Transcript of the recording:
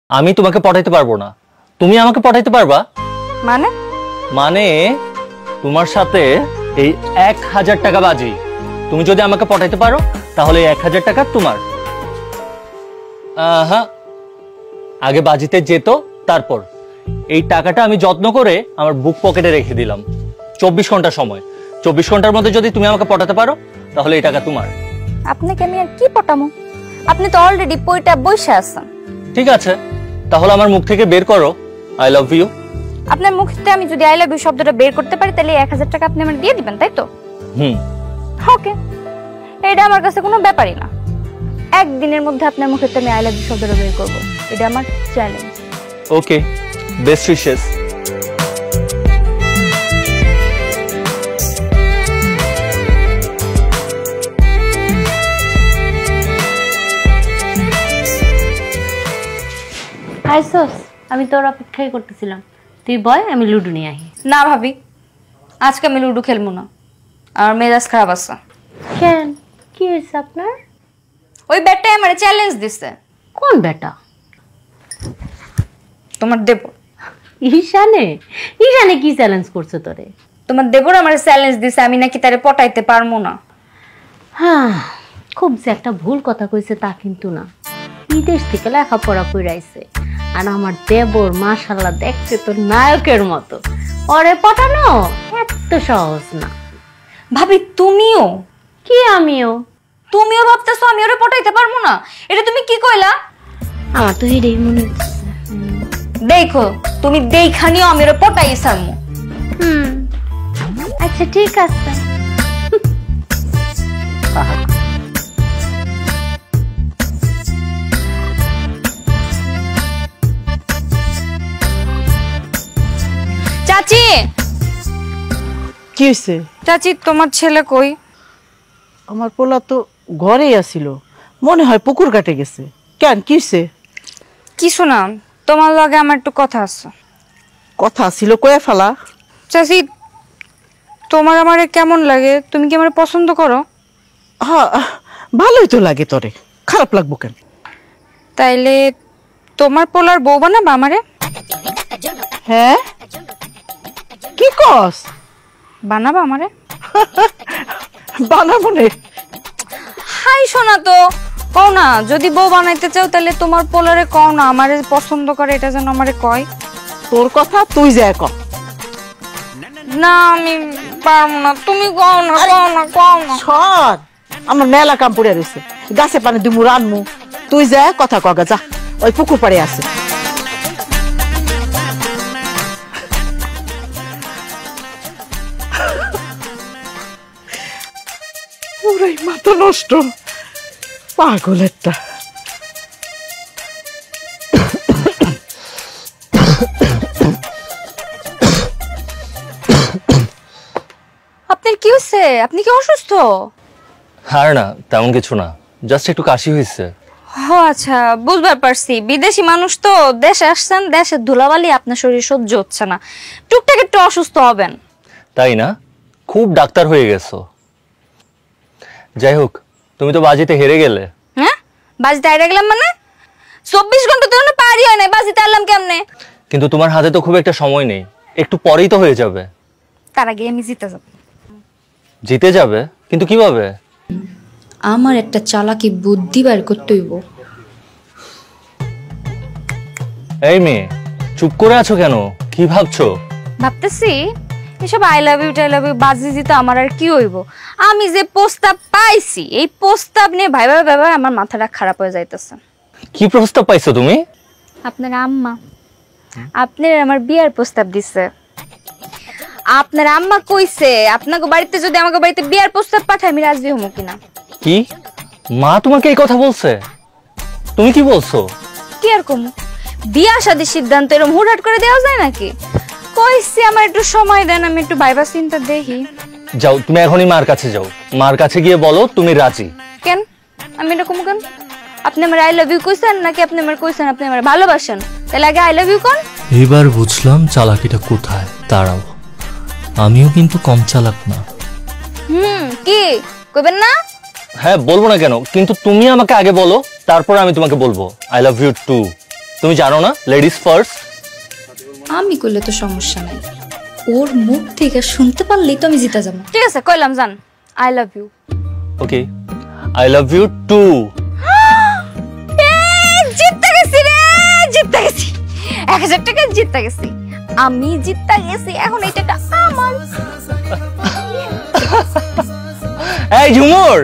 আমি তোমাকে পটাইতে পারবো না, তুমি আমাকে পটাইতে পারবা? মানে মানে তোমার সাথে এই 1000 টাকা বাজি, তুমি যদি আমাকে পটাইতে পারো তাহলে 1000 টাকা তোমার। হ্যাঁ, আগে বাজিতে যেত, তারপর এই টাকাটা আমি যত্ন করে আমার বুক পকেটে রেখে দিলাম। 24 ঘন্টা সময়, 24 ঘন্টার মধ্যে যদি তুমি আমাকে পটাতে পারো তাহলে এই টাকা তোমার। আপনাকে আমি আর কি পটামো? আপনি তো অলরেডি পয়টা বসে আছেন। ঠিক আছে, তাহলে আমার মুখ থেকে বের করো আই লাভ ইউ। আপনার মুখ থেকে আমি যদি আই লাভ ইউ শব্দটা বের করতে পারি তাহলে 1000 টাকা আপনি আমাকে দিয়ে দিবেন, তাই তো? ওকে, এটা আমার কাছে কোনো ব্যাপারই না। একদিনের মধ্যে আপনার মুখে থেকে আমি আই লাভ ইউ শব্দটা বের করব, এটা আমার চ্যালেঞ্জ। ওকে, বেস্ট উইশেস। আইসোস, আমি তোর অপেক্ষাই করতেছিলাম। তুই বয়, আমি লুডো নিয়ে আহি। না ভাবি, আজকে আমি লুডো খেলবো না, আর মেজাজ খারাপ আছে। কেন, কি হয়েছে আপনার? ওই ব্যাটাই আমার চ্যালেঞ্জ দিছে। কোন বেটা? তোমার দেবর। ঈশানে? ঈশানে কি চ্যালেঞ্জ করছে তোরে? তোমার দেবর আমার চ্যালেঞ্জ দিছে আমি নাকি তারে পটাইতে পারবো না। হ্যাঁ, খুব যে একটা ভুল কথা কইছে তা কিন্তু না। বিদেশ থেকে লেখাপড়া করে আইছে, আর আমার দেবর মাশাআল্লাহ দেখতে তো নায়কের মতো। ওরে পটানো এত সহজ না। ভাবি তুমিও? কি আমিও? তুমিও ভাবতেছো আমি ওরে পটাইতে পারবো না? এটা তুমি কি কইলা? আমার তো এটাই মনে হচ্ছে। দেখো, তুমি দেখানিও আমি ওরে পটাইছামু। আচ্ছা ঠিক আছে। চাচি, কি হয়েছে? চাচি তোমার ছেলে কই? আমার পোলা তো ঘরেই আসিল, মনে হয় পুকুর কাটে গেছে। কেন, কি হয়েছে? কিছু না, তোমার লগে আমার একটু কথা আছে। কথা ছিল, কয়ে ফেলা। চাচি, তোমার আমারে কেমন লাগে? তুমি কি আমারে পছন্দ করো? হ্যাঁ, ভালোই তো লাগে। তোরে খারাপ লাগবো কেন? তাইলে তোমার পোলার বউ বানাবা আমারে? হ্যাঁ, কি কস? বানাবা আমারে? বানাবো নে। হাই শোনা তো, কও না যদি বউ বানাইতে চাও তাহলে তোমার পোলারে কও না আমারে পছন্দ করে, এটা যেন আমারে কয়। তোর কথা তুই যা কর। না আমি পারবো না, তুমি কও না, কও না, কও না। সর, আমার মেলা কাম পড়ে রয়েছে, গাছে পানি দিমু, রানমু। তুই যা কথা কগা, যা ওই পুকুর পাড়ে আছে। ওরাই মাথা নষ্ট, পাগল একটা। আপনার কি হচ্ছে? আপনি কি অসুস্থ? আর না, তেমন কিছু না, জাস্ট একটু কাশি হয়েছে। ও আচ্ছা, বুঝবার পারছি। বিদেশি মানুষ তো, দেশে আসছেন, দেশের ধুলাবালি আপনার শরীর সহ্য হচ্ছে না, টুকটাক একটু অসুস্থ হবেন। তাই না? খুব ডাক্তার হয়ে গেছো। যাই হোক, তুমি তো বাজিতে হেরে গেলে। হ্যাঁ, বাজিতে হেরে গেলাম মানে? 24 ঘন্টা তো পারি হয় না, বাজিতে আনলাম কেমনে? কিন্তু তোমার হাতে তো খুব একটা সময় নেই, একটু পরেই তো হয়ে যাবে। তার আগে আমি জিতে যাব। জিতে যাবে? কিন্তু কিভাবে? আমার একটা চালাকি বুদ্ধি বের করতে হইব। এই মেয়ে, চুপ করে আছো কেন? কি ভাবছো? ভাবতেছি এসব আই লাভ ইউ টাই লাভ ইউ বাজি জিতে আমার আর কি হইব? আমি যে প্রস্তাব পাইছি, এই প্রস্তাব নিয়ে ভাইবা ভাইবা আমার মাথাটা খারাপ হয়ে যাইতেছে। কি প্রস্তাব পাইছো তুমি? আপনার আম্মা আপনার আমার বিয়ার প্রস্তাব দিছে। আপনার আম্মা কইছে আপনাকে বাড়িতে যদি আমাকে বাড়িতে বিয়ার প্রস্তাব পাঠায় আমি রাজি হবো কিনা। কি? মা তোমাকে এই কথা বলছে? তুমি কি বলছো? কি আর কম, বিয়া শাদীর সিদ্ধান্ত এরকম হুটহাট করে দেওয়া যায় নাকি? কইছি আমার একটু সময় দেন, আমি একটু ভাইবা চিন্তা দেখি। যাও, তুমি এখনই মার কাছে যাও, মার কাছে গিয়ে বলো তুমি রাজি। কেন আমি এরকম কেন? আপনি আমার আই লাভ ইউ কইছেন নাকি আপনি আমার কইছেন আপনি আমার ভালোবাসেন? তাহলে আগে আই লাভ ইউ কোন? এবার বুঝলাম চালাকিটা কোথায়। দাঁড়াও, আমিও কিন্তু কম চালাক না। কি কইবেন না? হ্যাঁ বলবো না কেন, কিন্তু তুমি আমাকে আগে বলো, তারপর আমি তোমাকে বলবো আই লাভ ইউ টু। তুমি জানো না লেডিস ফার্স্ট? আমি করলে তো সমস্যা নাই, ওর মুখ থেকে শুনতে পারলেই তো আমি জিতে যাবো। ঠিক আছে কইলাম জান, I love you. Okay, I love you too. জিততে গেছি রে, জিততে গেছি, 1000 টাকা জিততে গেছি, আমি জিততে গেছি। এখন এই টাকা আমার। এই ঝুমুর,